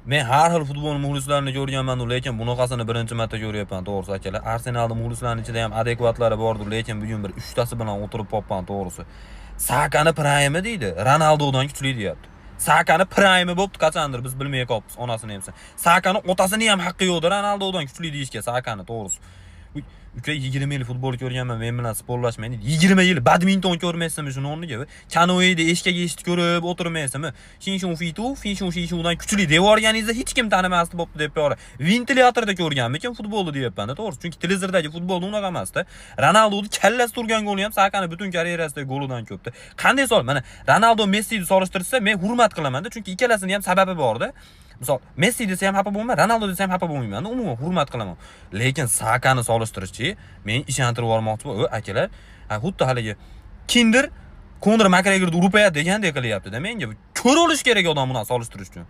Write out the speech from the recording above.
Men har xil futbol muxlislarini ko'rganman, lekin bunaqasini birinchi marta ko'ryapman, to'g'risi akalar. Arsenalning muxlislarining ichida ham adekvatlari bordir, lekin bugun bir 3 tasi bilan o'tirib qopman, to'g'risi. Sakani prime deydi, Ronaldodan kuchli deyapti. Sakani prime bo'pti qachondir, biz bilmay qolibmiz onasini ham. Sakani otasini ham haqqi yo'qdir Ronaldodan kuchli deyishga, Sakani to'g'risi. Uka 20 yil futbol ko'rganman, men bilan sportlashmaydi. 20 yil badminton ko'rmaysizmi shuni o'rniga? Kanoeda eshkak eshitib ko'rib o'tirmaysizmi? Shinshun Shinshundan kuchli devorganingizda hech kim tanimasdi bo'pti deb qo'yar. Ventilyatorda ko'rganmikin futbolni deyapman, to'g'risi. Chunki televizordagi futbolni unaqa emasda. Ronaldoning kallasi turgan goli ham Sakani butun karyerasidagi golidan ko'pdi. Qanday sol? Mana Ronaldo Messini solishtirsa, men hurmat qilaman-da, chunki ikkalasini ham sababi bor-da. Misol, Messi desa ham xafa bo'lmayman, Ronaldo desa ham xafa bo'lmayman. Umuman hurmat qilaman. Lekin Sakani solishtirishchi, men ishontirib yubormoqchiman. Akalar, xuddi haligi Kinder Conor McGregorni urpayapti degandek qilyapti-da menga. Ko'r olish kerak odam bilan solishtirish uchun.